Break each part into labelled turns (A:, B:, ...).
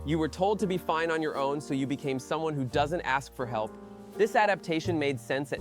A: You were told to be fine on your own, so you became someone who doesn't ask for help. This adaptation made sense at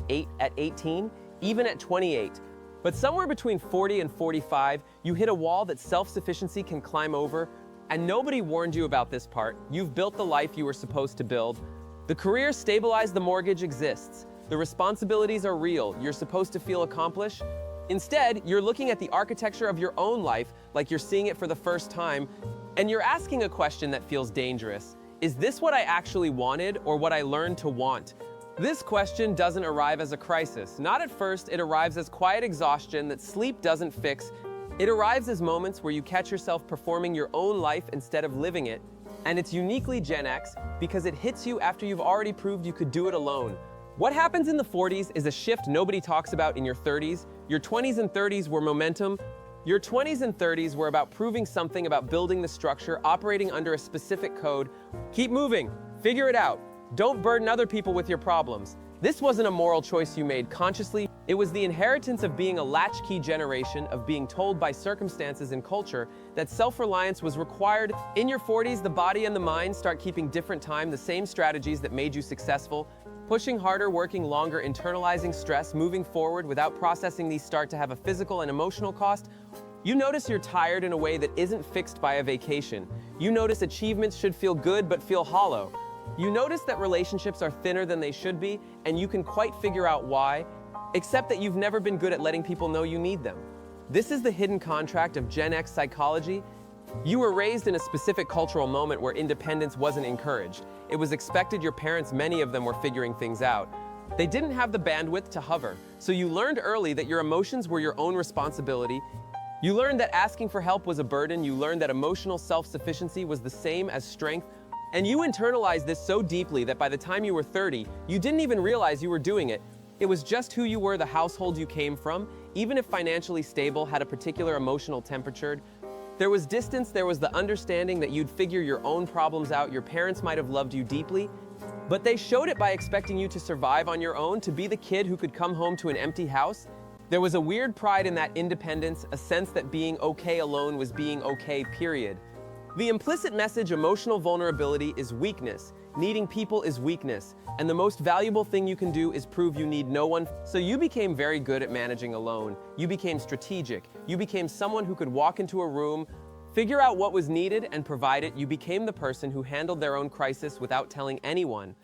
A: 18, even at 28. But somewhere between 40 and 45, you hit a wall that self-sufficiency can climb over, and nobody warned you about this part. You've built the life you were supposed to build. The career stabilized, the mortgage exists. The responsibilities are real. You're supposed to feel accomplished. Instead, you're looking at the architecture of your own life like you're seeing it for the first time, and you're asking a question that feels dangerous. Is this what I actually wanted, or what I learned to want? This question doesn't arrive as a crisis. Not at first. It arrives as quiet exhaustion that sleep doesn't fix. It arrives as moments where you catch yourself performing your own life instead of living it. And it's uniquely Gen X because it hits you after you've already proved you could do it alone. What happens in the 40s is a shift nobody talks about in your 30s. Your 20s and 30s were momentum. Your 20s and 30s were about proving something, about building the structure, operating under a specific code. Keep moving. Figure it out. Don't burden other people with your problems. This wasn't a moral choice you made consciously. It was the inheritance of being a latchkey generation, of being told by circumstances and culture that self-reliance was required. In your 40s, the body and the mind start keeping different time, the same strategies that made you successful. Pushing harder, working longer, internalizing stress, moving forward without processing these start to have a physical and emotional cost. You notice you're tired in a way that isn't fixed by a vacation. You notice achievements should feel good but feel hollow. You notice that relationships are thinner than they should be, and you can quite figure out why, except that you've never been good at letting people know you need them. This is the hidden contract of Gen X psychology. You were raised in a specific cultural moment where independence wasn't encouraged. It was expected. Your parents, many of them, were figuring things out. They didn't have the bandwidth to hover, so you learned early that your emotions were your own responsibility. You learned that asking for help was a burden. You learned that emotional self-sufficiency was the same as strength. And you internalized this so deeply that by the time you were 30, you didn't even realize you were doing it. It was just who you were, the household you came from. Even if financially stable, had a particular emotional temperature. There was distance, there was the understanding that you'd figure your own problems out. Your parents might have loved you deeply, but they showed it by expecting you to survive on your own, to be the kid who could come home to an empty house. There was a weird pride in that independence, a sense that being okay alone was being okay, period. The implicit message, emotional vulnerability, is weakness. Needing people is weakness. And the most valuable thing you can do is prove you need no one. So you became very good at managing alone. You became strategic. You became someone who could walk into a room, figure out what was needed, and provide it. You became the person who handled their own crisis without telling anyone.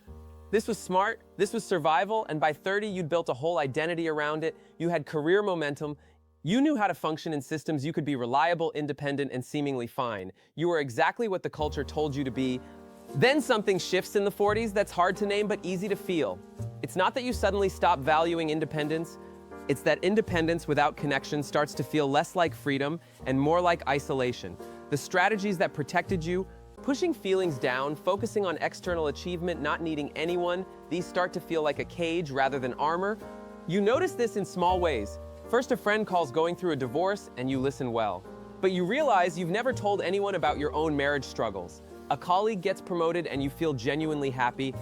A: This was smart. This was survival. And by 30, you'd built a whole identity around it. You had career momentum. You knew how to function in systems. You could be reliable, independent, and seemingly fine. You were exactly what the culture told you to be. Then something shifts in the 40s that's hard to name but easy to feel. It's not that you suddenly stop valuing independence. It's that independence without connection starts to feel less like freedom and more like isolation. The strategies that protected you, pushing feelings down, focusing on external achievement, not needing anyone, these start to feel like a cage rather than armor. You notice this in small ways. First, a friend calls going through a divorce and you listen well. But you realize you've never told anyone about your own marriage struggles. A colleague gets promoted and you feel genuinely happy,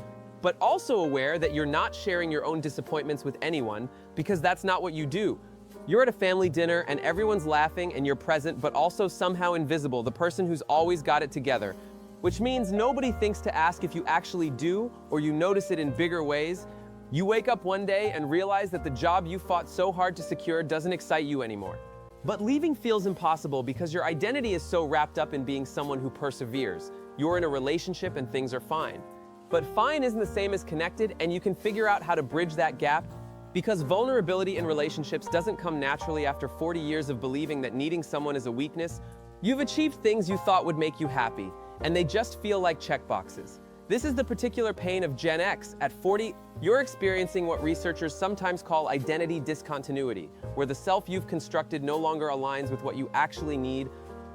A: but also aware that you're not sharing your own disappointments with anyone because that's not what you do. You're at a family dinner and everyone's laughing and you're present, but also somehow invisible, the person who's always got it together. Which means nobody thinks to ask if you actually do, or you notice it in bigger ways. You wake up one day and realize that the job you fought so hard to secure doesn't excite you anymore. But leaving feels impossible because your identity is so wrapped up in being someone who perseveres. You're in a relationship and things are fine. But fine isn't the same as connected, and you can figure out how to bridge that gap because vulnerability in relationships doesn't come naturally after 40 years of believing that needing someone is a weakness. You've achieved things you thought would make you happy, and they just feel like checkboxes. This is the particular pain of Gen X. At 40, you're experiencing what researchers sometimes call identity discontinuity, where the self you've constructed no longer aligns with what you actually need.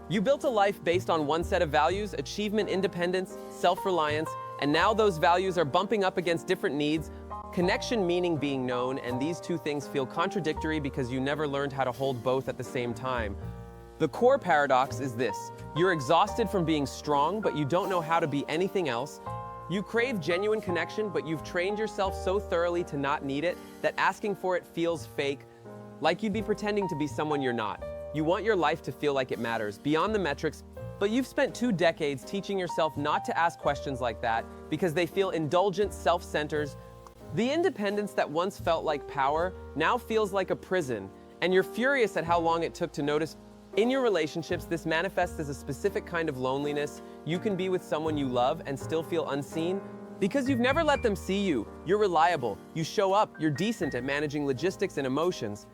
A: You built a life based on one set of values: achievement, independence, self-reliance, and now those values are bumping up against different needs: connection, meaning, being known, and these two things feel contradictory because you never learned how to hold both at the same time. The core paradox is this: you're exhausted from being strong, but you don't know how to be anything else. You crave genuine connection, but you've trained yourself so thoroughly to not need it that asking for it feels fake, like you'd be pretending to be someone you're not. You want your life to feel like it matters, beyond the metrics. But you've spent 2 decades teaching yourself not to ask questions like that because they feel indulgent, self-centered. The independence that once felt like power now feels like a prison, and you're furious at how long it took to notice. In your relationships, this manifests as a specific kind of loneliness. You can be with someone you love and still feel unseen because you've never let them see you. You're reliable, you show up, you're decent at managing logistics and emotions.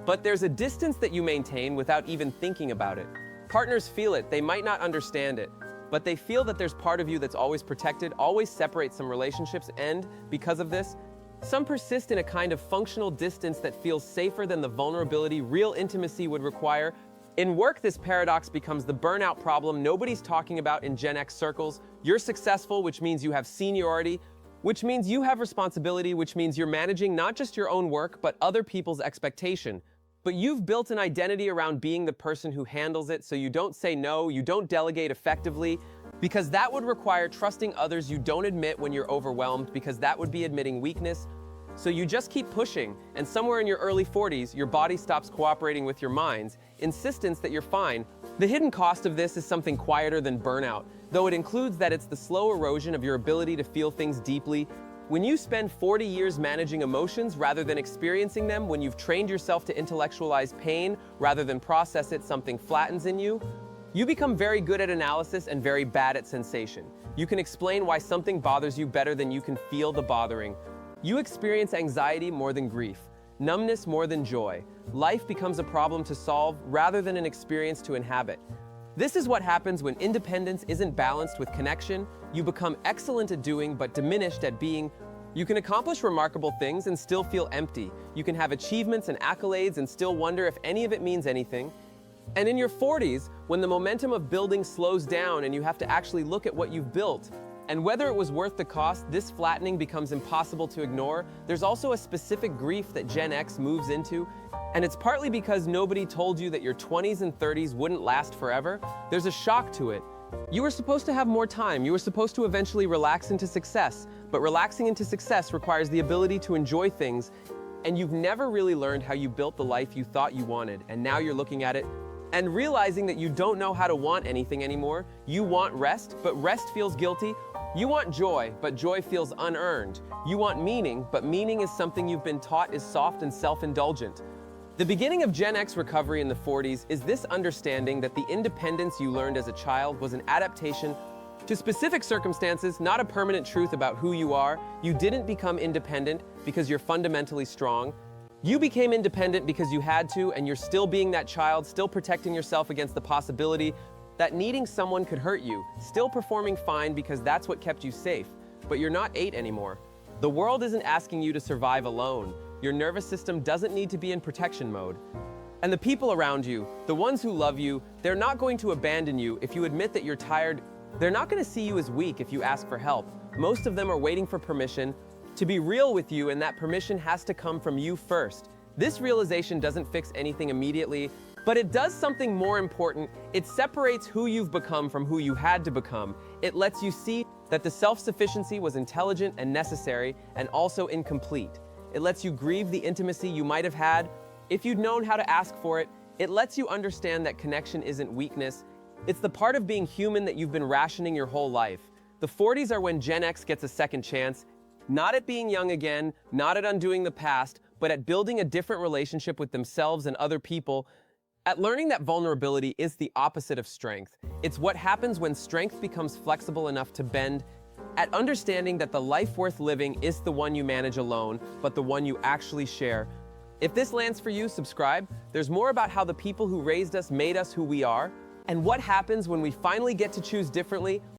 A: But there's a distance that you maintain without even thinking about it. Partners feel it, they might not understand it, but they feel that there's part of you that's always protected, always separates some relationships, and because of this, some persist in a kind of functional distance that feels safer than the vulnerability real intimacy would require. In work, this paradox becomes the burnout problem nobody's talking about in Gen X circles. You're successful, which means you have seniority, which means you have responsibility, which means you're managing not just your own work, but other people's expectation. But you've built an identity around being the person who handles it, so you don't say no, you don't delegate effectively, because that would require trusting others. You don't admit when you're overwhelmed, because that would be admitting weakness. So you just keep pushing, and somewhere in your early 40s, your body stops cooperating with your mind's insistence that you're fine. The hidden cost of this is something quieter than burnout, though it includes that it's the slow erosion of your ability to feel things deeply. When you spend 40 years managing emotions rather than experiencing them, when you've trained yourself to intellectualize pain rather than process it, something flattens in you. You become very good at analysis and very bad at sensation. You can explain why something bothers you better than you can feel the bothering. You experience anxiety more than grief, numbness more than joy. Life becomes a problem to solve rather than an experience to inhabit. This is what happens when independence isn't balanced with connection. You become excellent at doing but diminished at being. You can accomplish remarkable things and still feel empty. You can have achievements and accolades and still wonder if any of it means anything. And in your 40s, when the momentum of building slows down and you have to actually look at what you've built, and whether it was worth the cost, this flattening becomes impossible to ignore. There's also a specific grief that Gen X moves into, and it's partly because nobody told you that your 20s and 30s wouldn't last forever. There's a shock to it. You were supposed to have more time. You were supposed to eventually relax into success, but relaxing into success requires the ability to enjoy things, and you've never really learned how you built the life you thought you wanted, and now you're looking at it and realizing that you don't know how to want anything anymore. You want rest, but rest feels guilty. You want joy, but joy feels unearned. You want meaning, but meaning is something you've been taught is soft and self-indulgent. The beginning of Gen X recovery in the 40s is this understanding that the independence you learned as a child was an adaptation to specific circumstances, not a permanent truth about who you are. You didn't become independent because you're fundamentally strong. You became independent because you had to, and you're still being that child, still protecting yourself against the possibility that needing someone could hurt you, still performing fine because that's what kept you safe. But you're not 8 anymore. The world isn't asking you to survive alone. Your nervous system doesn't need to be in protection mode. And the people around you, the ones who love you, they're not going to abandon you if you admit that you're tired. They're not going to see you as weak if you ask for help. Most of them are waiting for permission to be real with you, and that permission has to come from you first. This realization doesn't fix anything immediately, but it does something more important. It separates who you've become from who you had to become. It lets you see that the self-sufficiency was intelligent and necessary and also incomplete. It lets you grieve the intimacy you might have had if you'd known how to ask for it. It lets you understand that connection isn't weakness. It's the part of being human that you've been rationing your whole life. The 40s are when Gen X gets a second chance, not at being young again, not at undoing the past, but at building a different relationship with themselves and other people, at learning that vulnerability is the opposite of strength. It's what happens when strength becomes flexible enough to bend, at understanding that the life worth living is the one you manage alone, but the one you actually share. If this lands for you, subscribe. There's more about how the people who raised us made us who we are, and what happens when we finally get to choose differently.